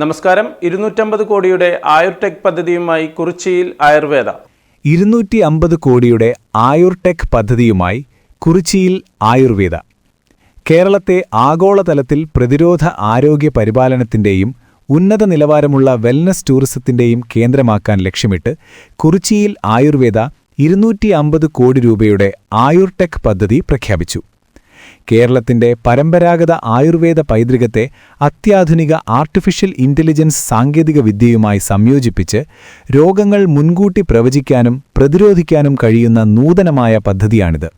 നമസ്കാരം. 250 കോടിയുടെ ആയുർടെക് പദ്ധതിയുമായി കുറിച്ചിയിൽ ആയുർവേദ. 250 കോടിയുടെ ആയുർടെക് പദ്ധതിയുമായി കുറിച്ചിയിൽ ആയുർവേദ. കേരളത്തെ ആഗോളതലത്തിൽ പ്രതിരോധ ആരോഗ്യ പരിപാലനത്തിന്റെയും ഉന്നത നിലവാരമുള്ള വെൽനസ് ടൂറിസത്തിന്റെയും കേന്ദ്രമാക്കാൻ ലക്ഷ്യമിട്ട് കുറിച്ചിയിൽ ആയുർവേദ 250 കോടി രൂപയുടെ ആയുർടെക് പദ്ധതി പ്രഖ്യാപിച്ചു. കേരളത്തിന്റെ പരമ്പരാഗത ആയുർവേദ പൈതൃകത്തെ അത്യാധുനിക ആർട്ടിഫിഷ്യൽ ഇന്റലിജൻസ് സാങ്കേതിക വിദ്യയുമായി സംയോജിപ്പിച്ച് രോഗങ്ങൾ മുൻകൂട്ടി പ്രവചിക്കാനും പ്രതിരോധിക്കാനും കഴിയുന്ന നൂതനമായ പദ്ധതിയാണിത്.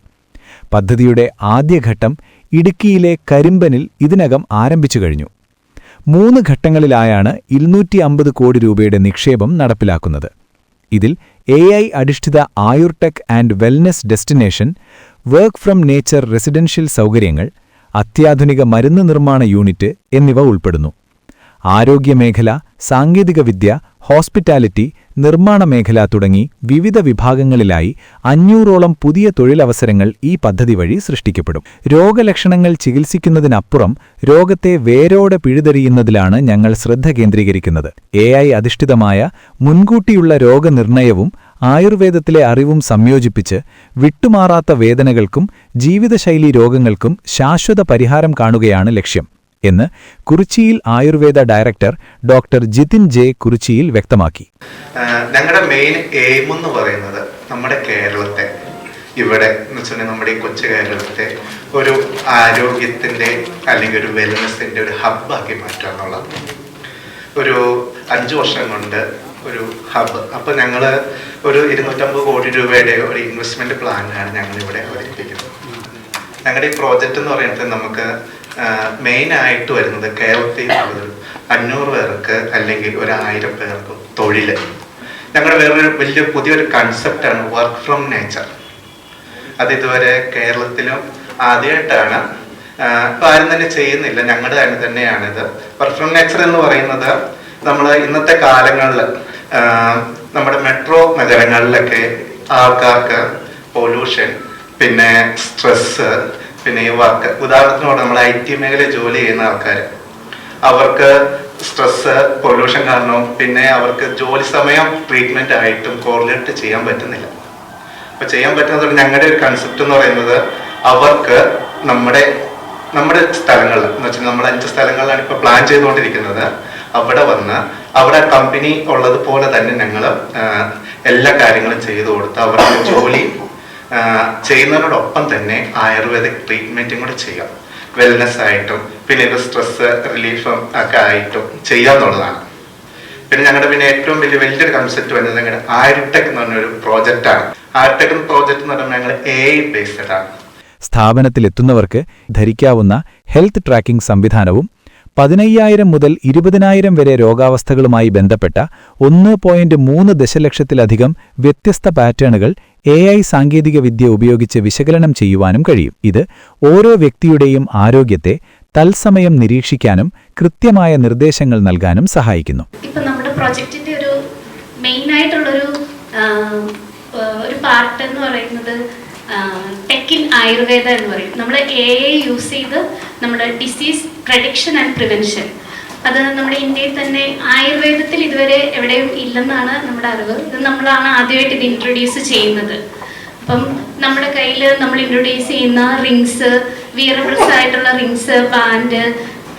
പദ്ധതിയുടെ ആദ്യഘട്ടം ഇടുക്കിയിലെ കരിമ്പനിൽ ഇതിനകം ആരംഭിച്ചു കഴിഞ്ഞു. 3 ഘട്ടങ്ങളിലായാണ് 250 കോടി രൂപയുടെ നിക്ഷേപം നടപ്പിലാക്കുന്നത്. ഇതിൽ AI അധിഷ്ഠിത Ayurtech and wellness destination, work from nature residential സൗകര്യങ്ങൾ, അത്യാധുനിക മരുന്ന് നിർമ്മാണ യൂണിറ്റ് എന്നിവ ഉൾപ്പെടുന്നു. ആരോഗ്യമേഖല, സാങ്കേതികവിദ്യ, ഹോസ്പിറ്റാലിറ്റി, നിർമ്മാണ മേഖല തുടങ്ങി വിവിധ വിഭാഗങ്ങളിലായി 500ഓളം പുതിയ തൊഴിലവസരങ്ങൾ ഈ പദ്ധതി വഴി സൃഷ്ടിക്കപ്പെടും. രോഗലക്ഷണങ്ങൾ ചികിത്സിക്കുന്നതിനപ്പുറം രോഗത്തെ വേരോടെ പിഴുതെറിയുന്നതിലാണ് ഞങ്ങൾ ശ്രദ്ധ കേന്ദ്രീകരിക്കുന്നത്. AI അധിഷ്ഠിതമായ മുൻകൂട്ടിയുള്ള രോഗനിർണയവും ആയുർവേദത്തിലെ അറിവും സംയോജിപ്പിച്ച് വിട്ടുമാറാത്ത വേദനകൾക്കും ജീവിതശൈലീ രോഗങ്ങൾക്കും ശാശ്വത പരിഹാരം കാണുകയാണ് ലക്ഷ്യം എന്ന് Kurichiyil Ayurveda director doctor Jithin J Kurichiyil വ്യക്തമാക്കി. ഞങ്ങളുടെ മെയിൻ എയിം എന്ന് പറയുന്നത് നമ്മുടെ കേരളത്തെ, ഇവിടെ എന്ന് വെച്ചിട്ടുണ്ടെങ്കിൽ നമ്മുടെ ഈ കൊച്ചു കേരളത്തെ ഒരു ആരോഗ്യത്തിന്റെ അല്ലെങ്കിൽ ഒരു വെൽനസിന്റെ ഒരു ഹബ്ബാക്കി മാറ്റുക എന്നുള്ളത്. ഒരു 5 വർഷം കൊണ്ട് ഒരു ഹബ്ബ്. അപ്പോൾ ഞങ്ങൾ ഒരു 250 കോടി രൂപയുടെ ഒരു ഇൻവെസ്റ്റ്മെന്റ് പ്ലാനാണ് ഞങ്ങൾ ഇവിടെ അവതരിപ്പിക്കുന്നത്. ഞങ്ങളുടെ ഈ പ്രോജക്റ്റ് എന്ന് പറയുന്നത് നമുക്ക് മെയിനായിട്ട് വരുന്നത് കേരളത്തിൽ 500 പേർക്ക് അല്ലെങ്കിൽ 1000 പേർക്ക് തൊഴിൽ. ഞങ്ങളുടെ വേറൊരു പുതിയൊരു കൺസെപ്റ്റാണ് വർക്ക് ഫ്രം നേച്ചർ. അത് ഇതുവരെ കേരളത്തിലും ആദ്യമായിട്ടാണ്, ഇപ്പം ആരും തന്നെ ചെയ്യുന്നില്ല, ഞങ്ങളുടെ തന്നെയാണിത്. വർക്ക് ഫ്രം നേച്ചർ എന്ന് പറയുന്നത് നമ്മൾ ഇന്നത്തെ കാലങ്ങളിൽ നമ്മുടെ മെട്രോ നഗരങ്ങളിലൊക്കെ ആൾക്കാർക്ക് പൊല്യൂഷൻ, പിന്നെ സ്ട്രെസ്, പിന്നെ ഈ വർക്ക്, ഉദാഹരണത്തിനോട് നമ്മൾ IT മേഖലയിൽ ജോലി ചെയ്യുന്ന ആൾക്കാർ, അവർക്ക് സ്ട്രെസ്, പൊല്യൂഷൻ കാരണം പിന്നെ അവർക്ക് ജോലി സമയം ട്രീറ്റ്മെന്റ് ആയിട്ടും കോറിലേറ്റ് ചെയ്യാൻ പറ്റുന്നില്ല. അപ്പൊ ചെയ്യാൻ പറ്റുന്നത് ഞങ്ങളുടെ ഒരു കൺസെപ്റ്റ് എന്ന് പറയുന്നത് അവർക്ക് നമ്മുടെ സ്ഥലങ്ങളിൽ എന്ന് വെച്ചാൽ നമ്മൾ 5 സ്ഥലങ്ങളിലാണ് ഇപ്പൊ പ്ലാൻ ചെയ്തുകൊണ്ടിരിക്കുന്നത്. അവിടെ വന്ന് അവിടെ കമ്പനി ഉള്ളതുപോലെ തന്നെ ഞങ്ങൾ എല്ലാ കാര്യങ്ങളും ചെയ്തു കൊടുത്ത് അവർക്ക് ജോലി ചെയ്യുന്നതിനോടൊപ്പം തന്നെ ആയുർവേദിക് ട്രീറ്റ്മെന്റും കൂടെ ചെയ്യാം. വെൽനെസ് ആയിട്ടും പിന്നെ ഇത് സ്ട്രെസ് റിലീഫും ഒക്കെ ആയിട്ടും ചെയ്യാന്നുള്ളതാണ്. പിന്നെ ഞങ്ങളുടെ ഏറ്റവും വലിയൊരു കൺസെപ്റ്റ് വരുന്നത് ഞങ്ങളുടെ ആയുർടെക് എന്ന് പറഞ്ഞൊരു പ്രോജക്റ്റാണ്. ആയുർടെക് പ്രോജക്റ്റ് എന്ന് പറഞ്ഞാൽ ഞങ്ങൾ AI ബേസ്ഡ് ആണ്. സ്ഥാപനത്തിലെത്തുന്നവർക്ക് ധരിക്കാവുന്ന ഹെൽത്ത് ട്രാക്കിംഗ് സംവിധാനവും 15,000 മുതൽ 20,000 വരെ രോഗാവസ്ഥകളുമായി ബന്ധപ്പെട്ട 1.3 ദശലക്ഷത്തിലധികം വ്യത്യസ്ത പാറ്റേണുകൾ AI സാങ്കേതിക വിദ്യ ഉപയോഗിച്ച് വിശകലനം ചെയ്യുവാനും കഴിയും. ഇത് ഓരോ വ്യക്തിയുടെയും ആരോഗ്യത്തെ തത്സമയം നിരീക്ഷിക്കാനും കൃത്യമായ നിർദ്ദേശങ്ങൾ നൽകാനും സഹായിക്കുന്നു. ഇപ്പൊ നമ്മുടെ പ്രൊജക്റ്റിന്റെ ഒരു മെയിൻ ആയിട്ടുള്ളൊരു പാർട്ട് എന്ന് പറയുന്നത് ടെക് ഇൻ ആയുർവേദ എന്ന് പറയും. നമ്മൾ AI യൂസ് ചെയ്ത് നമ്മുടെ ഡിസീസ് പ്രഡിക്ഷൻ ആൻഡ് പ്രിവെൻഷൻ, അത് നമ്മുടെ ഇന്ത്യയിൽ തന്നെ ആയുർവേദത്തിൽ ഇതുവരെ എവിടെയും ഇല്ലെന്നാണ് നമ്മുടെ അറിവ്. ഇത് നമ്മളാണ് ആദ്യമായിട്ട് ഇത് ഇൻട്രൊഡ്യൂസ് ചെയ്യുന്നത്. അപ്പം നമ്മുടെ കയ്യിൽ നമ്മൾ ഇൻട്രൊഡ്യൂസ് ചെയ്യുന്ന റിങ്സ്, വിയറബിൾസ് ആയിട്ടുള്ള റിങ്സ്, ബാൻഡ്,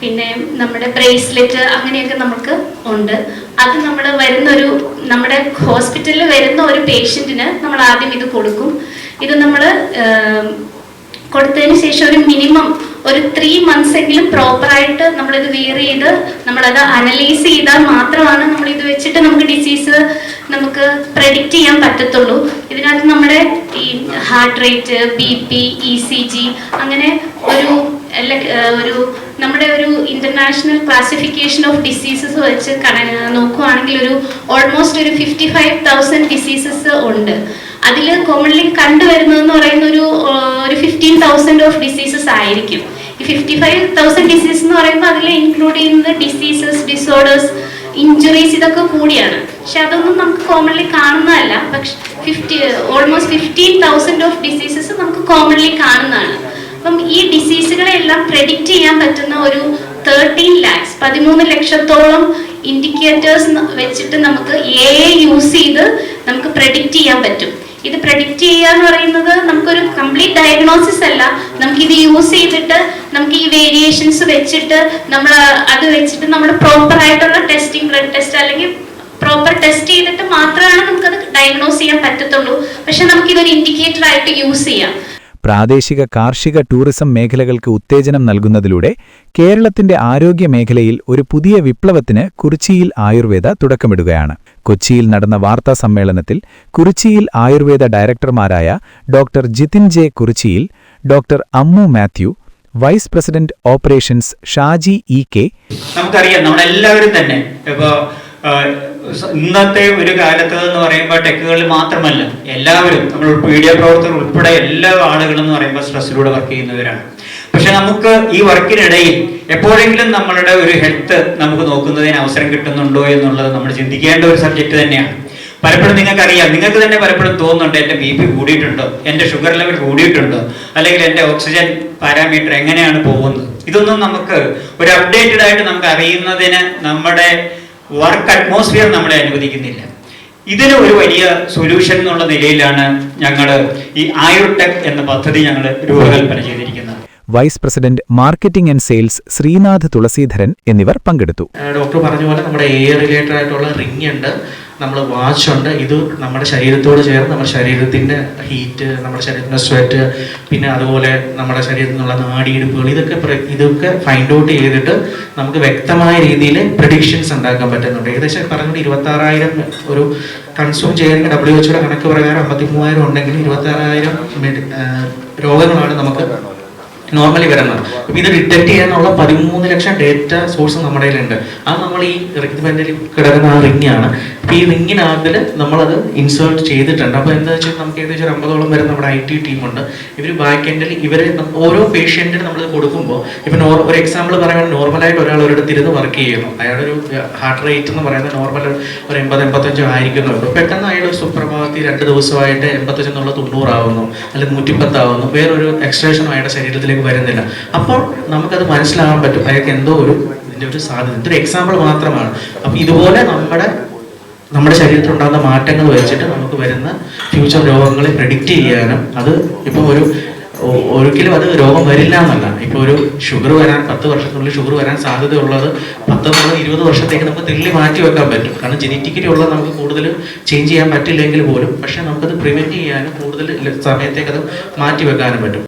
പിന്നെ നമ്മുടെ ബ്രേസ്ലെറ്റ്, അങ്ങനെയൊക്കെ നമുക്ക് ഉണ്ട്. അത് നമ്മൾ നമ്മുടെ ഹോസ്പിറ്റലിൽ വരുന്ന ഒരു പേഷ്യൻറ്റിന് നമ്മൾ ആദ്യം ഇത് കൊടുക്കും. ഇത് നമ്മൾ കൊടുത്തതിന് ശേഷം ഒരു മിനിമം ഒരു 3 months എങ്കിലും പ്രോപ്പറായിട്ട് നമ്മളിത് വിയർ ചെയ്ത് നമ്മളത് അനലൈസ് ചെയ്താൽ മാത്രമാണ് നമ്മളിത് വെച്ചിട്ട് നമുക്ക് ഡിസീസ് നമുക്ക് പ്രെഡിക്റ്റ് ചെയ്യാൻ പറ്റത്തുള്ളൂ. ഇതിനകത്ത് നമ്മുടെ ഈ ഹാർട്ട് റേറ്റ്, BP, ECG അങ്ങനെ നമ്മുടെ ഒരു ഇന്റർനാഷണൽ ക്ലാസിഫിക്കേഷൻ ഓഫ് ഡിസീസസ് വെച്ച് നോക്കുകയാണെങ്കിൽ ഓൾമോസ്റ്റ് ഒരു 55,000 ഡിസീസസ് ഉണ്ട്. അതിൽ കോമൺലി കണ്ടുവരുന്നതെന്ന് പറയുന്ന ഒരു 15,000 ഓഫ് ഡിസീസസ് ആയിരിക്കും. ഈ 55,000 ഡിസീസ് എന്ന് പറയുമ്പോൾ അതിൽ ഇൻക്ലൂഡ് ചെയ്യുന്നത് ഡിസീസസ്, ഡിസോർഡേഴ്സ്, ഇഞ്ചുറീസ്, ഇതൊക്കെ കൂടിയാണ്. പക്ഷെ അതൊന്നും നമുക്ക് കോമൺലി കാണുന്നതല്ല. പക്ഷെ ഓൾമോസ്റ്റ് 15,000 ഓഫ് ഡിസീസസ് നമുക്ക് കോമൺലി കാണുന്നതാണ്. അപ്പം ഈ ഡിസീസുകളെല്ലാം പ്രെഡിക്റ്റ് ചെയ്യാൻ പറ്റുന്ന ഒരു 13 ലക്ഷത്തോളം ഇൻഡിക്കേറ്റേഴ്സ് വെച്ചിട്ട് നമുക്ക് AI യൂസ് ചെയ്ത് നമുക്ക് പ്രെഡിക്റ്റ് ചെയ്യാൻ പറ്റും. ഇത് പ്രെഡിക്റ്റ് ചെയ്യുക എന്ന് പറയുന്നത് നമുക്കൊരു കംപ്ലീറ്റ് ഡയഗ്നോസിസ് അല്ല. നമുക്കിത് യൂസ് ചെയ്തിട്ട് നമുക്ക് ഈ വേരിയേഷൻസ് വെച്ചിട്ട് നമ്മൾ അത് വെച്ചിട്ട് നമ്മൾ പ്രോപ്പർ ആയിട്ടുള്ള ടെസ്റ്റിംഗ്, ബ്ലഡ് ടെസ്റ്റ് അല്ലെങ്കിൽ പ്രോപ്പർ ടെസ്റ്റ് ചെയ്തിട്ട് മാത്രമാണ് നമുക്കത് ഡയഗ്നോസ് ചെയ്യാൻ പറ്റത്തുള്ളൂ. പക്ഷെ നമുക്കിതൊരു ഇൻഡിക്കേറ്റർ ആയിട്ട് യൂസ് ചെയ്യാം. പ്രാദേശിക കാർഷിക ടൂറിസം മേഖലകൾക്ക് ഉത്തേജനം നൽകുന്നതിലൂടെ കേരളത്തിന്റെ ആരോഗ്യ മേഖലയിൽ ഒരു പുതിയ വിപ്ലവത്തിന് കുറിച്ചിയിൽ ആയുർവേദ തുടക്കമിടുകയാണ്. കൊച്ചിയിൽ നടന്ന വാർത്താ സമ്മേളനത്തിൽ കുറിച്ചിയിൽ ആയുർവേദ ഡയറക്ടർമാരായ doctor Jithin J Kurichiyil, doctor Ammu Mathew, vice president operations Shaji EK. നമുക്കറിയാം നമ്മളെല്ലാവരും തന്നെ ഇപ്പോൾ ഇന്നത്തെ ഒരു കാലത്ത് എന്ന് പറയുമ്പോൾ ടെക്കുകളിൽ മാത്രമല്ല എല്ലാവരും നമ്മൾ മീഡിയ പ്രവർത്തകർ ഉൾപ്പെടെ എല്ലാ ആളുകളും എന്ന് പറയുമ്പോൾ സ്ട്രെസ്സിലൂടെ വർക്ക് ചെയ്യുന്നവരാണ്. പക്ഷെ നമുക്ക് ഈ വർക്കിനിടയിൽ എപ്പോഴെങ്കിലും നമ്മളുടെ ഒരു ഹെൽത്ത് നമുക്ക് നോക്കുന്നതിന് അവസരം കിട്ടുന്നുണ്ടോ എന്നുള്ളത് നമ്മൾ ചിന്തിക്കേണ്ട ഒരു സബ്ജക്റ്റ് തന്നെയാണ്. പലപ്പോഴും നിങ്ങൾക്കറിയാം, നിങ്ങൾക്ക് തന്നെ പലപ്പോഴും തോന്നുന്നുണ്ട് എൻ്റെ BP കൂടിയിട്ടുണ്ടോ, എൻ്റെ ഷുഗർ ലെവൽ കൂടിയിട്ടുണ്ടോ, അല്ലെങ്കിൽ എൻ്റെ ഓക്സിജൻ പാരാമീറ്റർ എങ്ങനെയാണ് പോകുന്നത്. ഇതൊന്നും നമുക്ക് ഒരു അപ്ഡേറ്റഡ് ആയിട്ട് നമുക്ക് അറിയുന്നതിന് നമ്മുടെ വർക്ക് അറ്റ്മോസ്ഫിയർ നമ്മളെ അനുവദിക്കുന്നില്ല. ഇതിന് ഒരു വലിയ സൊല്യൂഷൻ എന്നുള്ള നിലയിലാണ് ഞങ്ങൾ ഈ ആയുർടെക് എന്ന പദ്ധതി ഞങ്ങൾ രൂപകൽപ്പന ചെയ്തിരിക്കുന്നത്. Vice president marketing and sales Srinath Thulasidharan എന്നിവർ പങ്കെടുത്തു. ഡോക്ടർ പറഞ്ഞ പോലെ നമ്മുടെ എയർ റിലേറ്റഡ് ആയിട്ടുള്ള റിംഗ് ഉണ്ട്, നമ്മൾ വാച്ച് ഉണ്ട്. ഇത് നമ്മുടെ ശരീരത്തോട് ചേർന്ന് നമ്മുടെ ശരീരത്തിൻ്റെ ഹീറ്റ്, നമ്മുടെ ശരീരത്തിൻ്റെ സ്വെറ്റ്, പിന്നെ അതുപോലെ നമ്മുടെ ശരീരത്തിൽ നിന്നുള്ള നാടിയെടുപ്പുകൾ, ഇതൊക്കെ ഫൈൻഡ് ഔട്ട് ചെയ്തിട്ട് നമുക്ക് വ്യക്തമായ രീതിയിൽ പ്രഡിക്ഷൻസ് ഉണ്ടാക്കാൻ പറ്റുന്നുണ്ട്. ഏകദേശം പറഞ്ഞുകൊണ്ട് 26,000 ഒരു കൺസ്യൂം ചെയ്യുന്ന WHO കണക്ക് പ്രകാരം 53,000 ഉണ്ടെങ്കിൽ 26,000 രോഗങ്ങളാണ് നമുക്ക് നോർമലി വരുന്നത്. അപ്പം ഇത് ഡിറ്റക്ട് ചെയ്യാനുള്ള 13 ലക്ഷം ഡേറ്റ സോഴ്സ് നമ്മുടെ കയ്യിലുണ്ട്. അത് നമ്മൾ ഈ റിക്വയർമെന്റിൽ കിടക്കുന്ന ആ റിംഗാണ്. അപ്പം ഈ റിംഗിനകത്തിൽ നമ്മളത് ഇൻസേർട്ട് ചെയ്തിട്ടുണ്ട്. അപ്പോൾ എന്താ വെച്ചാൽ നമുക്ക് ഏകദേശം 50ഓളം വരെ നമ്മുടെ IT ടീമുണ്ട്. ഇവർ ബാക്ക് എൻഡിൽ ഓരോ പേഷ്യൻറ്റിന് നമ്മൾ കൊടുക്കുമ്പോൾ ഇപ്പം ഒരു എക്സാമ്പിൾ പറയുകയാണെങ്കിൽ നോർമലായിട്ട് ഒരാൾ ഒരിടത്ത് ഇരുന്ന് വർക്ക് ചെയ്യുന്നു, അയാളൊരു ഹാർട്ട് റേറ്റ് എന്ന് പറയുന്നത് നോർമൽ ഒരു 80-85 ആയിരിക്കുന്നുണ്ട്. പെട്ടെന്ന് അയാൾ സുപ്രഭാതത്തിൽ 2 ദിവസമായിട്ട് 85 എന്നുള്ള 90 ആവുന്നു, അല്ലെങ്കിൽ 110 ആവുന്നു, വേറൊരു എക്സ്ട്രേഷനും അയാളുടെ ശരീരത്തിലേക്ക് വരുന്നില്ല. അപ്പോൾ നമുക്കത് മനസ്സിലാകാൻ പറ്റും അയാൾക്ക് എന്തോ ഇതിൻ്റെ ഒരു സാധ്യത. ഇതൊരു എക്സാമ്പിൾ മാത്രമാണ്. അപ്പം ഇതുപോലെ നമ്മുടെ ശരീരത്തിൽ ഉണ്ടാകുന്ന മാറ്റങ്ങൾ വെച്ചിട്ട് നമുക്ക് വരുന്ന ഫ്യൂച്ചർ രോഗങ്ങളെ പ്രെഡിക്റ്റ് ചെയ്യാനും, അത് ഇപ്പോൾ ഒരിക്കലും അത് രോഗം വരില്ല എന്നല്ല. ഇപ്പോൾ ഒരു ഷുഗർ വരാൻ 10 വർഷത്തിനുള്ളിൽ ഷുഗർ വരാൻ സാധ്യതയുള്ളത് 10-20 വർഷത്തേക്ക് നമുക്ക് തെള്ളി മാറ്റി വെക്കാൻ പറ്റും. കാരണം ജെനറ്റിക്കലി ഉള്ളത് നമുക്ക് കൂടുതൽ ചേഞ്ച് ചെയ്യാൻ പറ്റില്ലെങ്കിൽ പോലും, പക്ഷേ നമുക്കത് പ്രിവെൻറ്റ് ചെയ്യാനും കൂടുതൽ സമയത്തേക്ക് അത് മാറ്റി വെക്കാനും പറ്റും.